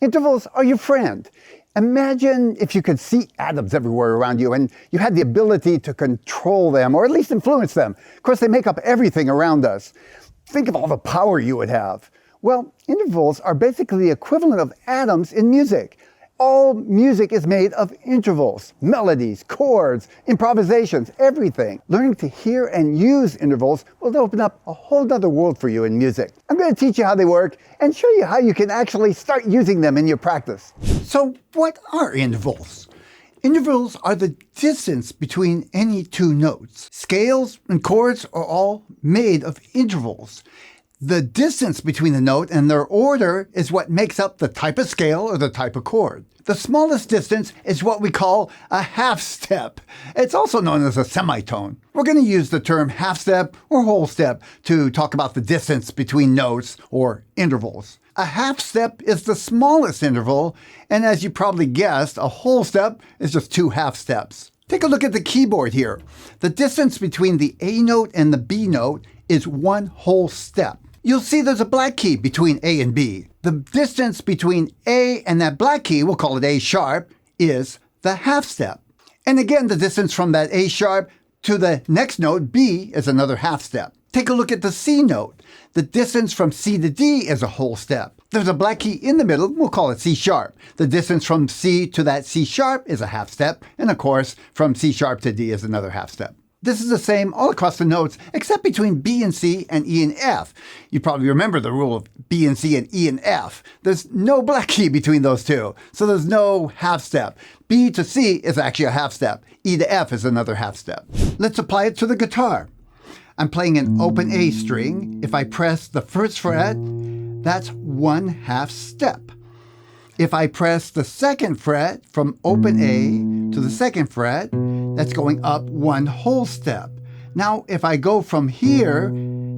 Intervals are your friend. Imagine if you could see atoms everywhere around you and you had the ability to control them, or at least influence them. Of course, they make up everything around us. Think of all the power you would have. Well, intervals are basically the equivalent of atoms in music. All music is made of intervals, melodies, chords, improvisations, everything. Learning to hear and use intervals will open up a whole other world for you in music. I'm going to teach you how they work and show you how you can actually start using them in your practice. So, what are intervals? Intervals are the distance between any two notes. Scales and chords are all made of intervals. The distance between the note and their order is what makes up the type of scale or the type of chord. The smallest distance is what we call a half step. It's also known as a semitone. We're going to use the term half step or whole step to talk about the distance between notes or intervals. A half step is the smallest interval, and as you probably guessed, a whole step is just two half steps. Take a look at the keyboard here. The distance between the A note and the B note is one whole step. You'll see there's a black key between A and B. The distance between A and that black key, we'll call it A sharp, is the half step. And again, the distance from that A sharp to the next note, B, is another half step. Take a look at the C note. The distance from C to D is a whole step. There's a black key in the middle, we'll call it C sharp. The distance from C to that C sharp is a half step, and of course, from C sharp to D is another half step. This is the same all across the notes, except between B and C and E and F. You probably remember the rule of B and C and E and F. There's no black key between those two, so there's no half step. B to C is actually a half step. E to F is another half step. Let's apply it to the guitar. I'm playing an open A string. If I press the first fret, that's one half step. If I press the second fret from open A to the second fret, that's going up one whole step. Now, if I go from here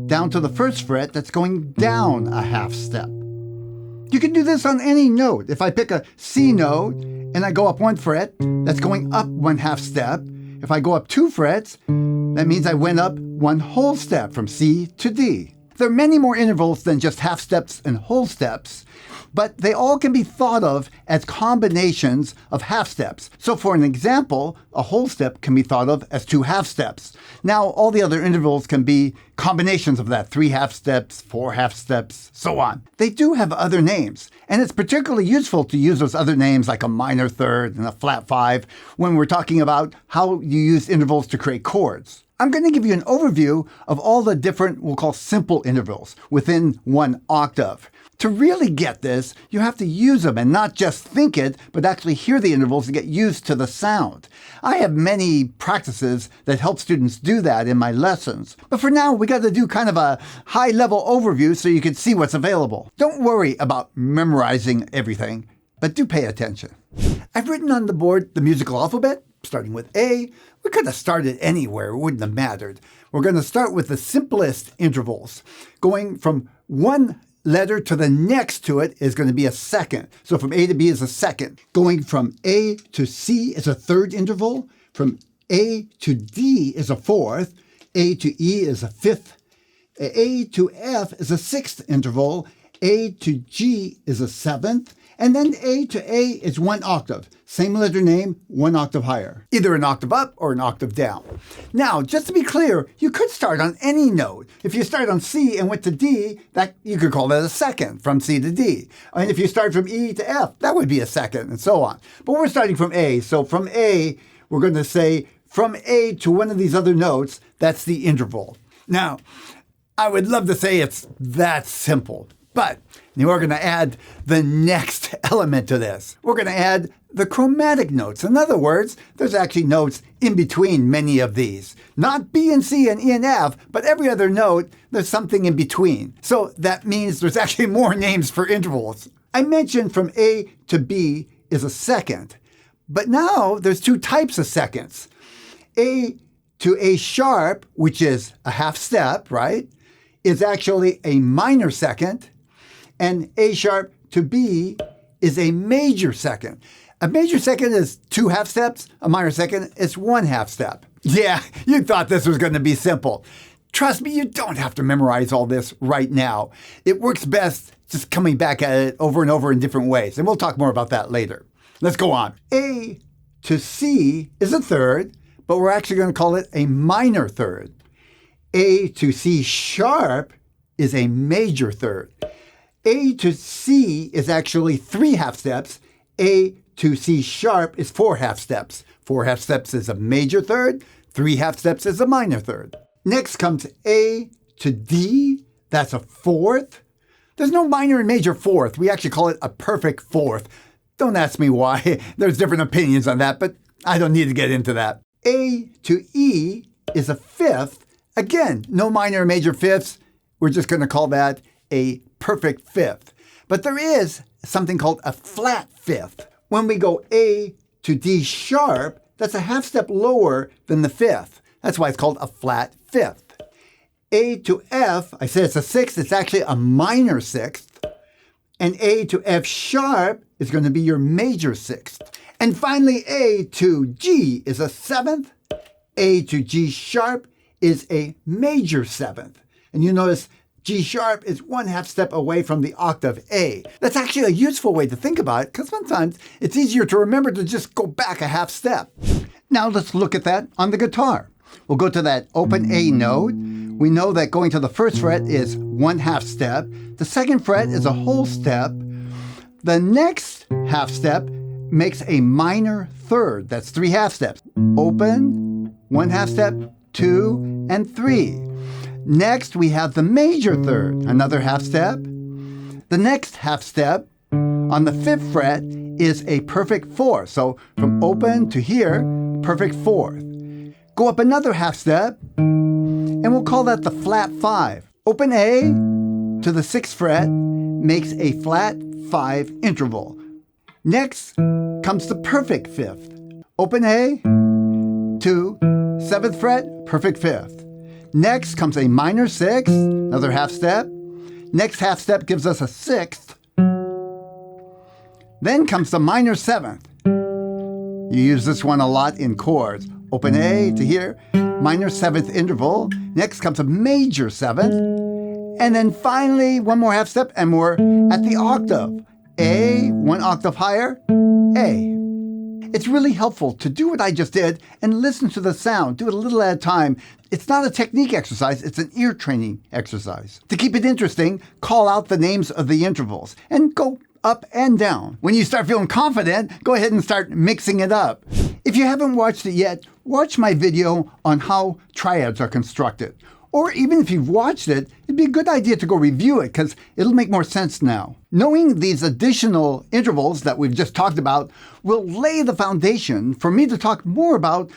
down to the first fret, that's going down a half step. You can do this on any note. If I pick a C note and I go up one fret, that's going up one half step. If I go up two frets, that means I went up one whole step from C to D. There are many more intervals than just half steps and whole steps, but they all can be thought of as combinations of half steps. So for an example, a whole step can be thought of as two half steps. Now, all the other intervals can be combinations of that, 3 half steps, 4 half steps, so on. They do have other names, and it's particularly useful to use those other names like a minor third and a flat 5 when we're talking about how you use intervals to create chords. I'm going to give you an overview of all the different, we'll call simple intervals within one octave. To really get this, you have to use them and not just think it, but actually hear the intervals and get used to the sound. I have many practices that help students do that in my lessons. But for now, we got to do kind of a high-level overview so you can see what's available. Don't worry about memorizing everything, but do pay attention. I've written on the board the musical alphabet, starting with A. We could have started anywhere, it wouldn't have mattered. We're going to start with the simplest intervals. Going from one letter to the next to it is going to be a second. So from A to B is a second. Going from A to C is a third interval. From A to D is a fourth. A to E is a fifth. A to F is a sixth interval. A to G is a seventh. And then A to A is one octave. Same letter name, one octave higher. Either an octave up or an octave down. Now, just to be clear, you could start on any note. If you start on C and went to D, that you could call that a second from C to D. And if you start from E to F, that would be a second, and so on. But we're starting from A. So from A, we're going to say from A to one of these other notes, that's the interval. Now, I would love to say it's that simple. But we're going to add the next element to this. We're going to add the chromatic notes. In other words, there's actually notes in between many of these. Not B and C and E and F, but every other note, there's something in between. So that means there's actually more names for intervals. I mentioned from A to B is a second. But now there's two types of seconds. A to A sharp, which is a half step, right, is actually a minor second. And A sharp to B is a major second. A major second is 2 half steps. A minor second is 1 half step. Yeah, you thought this was going to be simple. Trust me, you don't have to memorize all this right now. It works best just coming back at it over and over in different ways. And we'll talk more about that later. Let's go on. A to C is a third, but we're actually going to call it a minor third. A to C sharp is a major third. A to C is actually 3 half steps. A to C sharp is 4 half steps. 4 half steps is a major third. 3 half steps is a minor third. Next comes A to D. That's a fourth. There's no minor and major fourth. We actually call it a perfect fourth. Don't ask me why. There's different opinions on that, but I don't need to get into that. A to E is a fifth. Again, no minor and major fifths. We're just going to call that a perfect fifth. But there is something called a flat fifth. When we go A to D sharp, that's a half step lower than the fifth. That's why it's called a flat fifth. A to F, I said it's a sixth, it's actually a minor sixth. And A to F sharp is going to be your major sixth. And finally, A to G is a seventh. A to G sharp is a major seventh. And you notice G sharp is 1 half step away from the octave A. That's actually a useful way to think about it, because sometimes it's easier to remember to just go back a half step. Now let's look at that on the guitar. We'll go to that open A note. We know that going to the first fret is 1 half step. The second fret is a whole step. The next half step makes a minor third. That's 3 half steps. Open, 1 half step, 2, and 3. Next, we have the major third, another half step. The next half step on the 5th fret is a perfect 4. So from open to here, perfect 4th. Go up another half step, and we'll call that the flat 5. Open A to the 6th fret makes a flat 5 interval. Next comes the perfect 5th. Open A to 7th fret, perfect 5th. Next comes a minor 6th, another half step. Next half step gives us a 6th. Then comes the minor 7th. You use this one a lot in chords. Open A to here, minor 7th interval. Next comes a major 7th. And then finally, one more half step, and we're at the octave. A, 1 octave higher, A. It's really helpful to do what I just did and listen to the sound. Do it a little at a time. It's not a technique exercise, it's an ear training exercise. To keep it interesting, call out the names of the intervals and go up and down. When you start feeling confident, go ahead and start mixing it up. If you haven't watched it yet, watch my video on how triads are constructed. Or even if you've watched it, it'd be a good idea to go review it because it'll make more sense now. Knowing these additional intervals that we've just talked about will lay the foundation for me to talk more about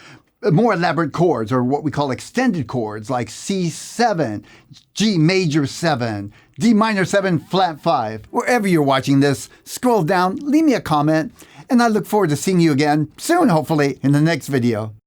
more elaborate chords, or what we call extended chords, like C7, G major 7, D minor 7, flat 5. Wherever you're watching this, scroll down, leave me a comment, and I look forward to seeing you again soon, hopefully, in the next video.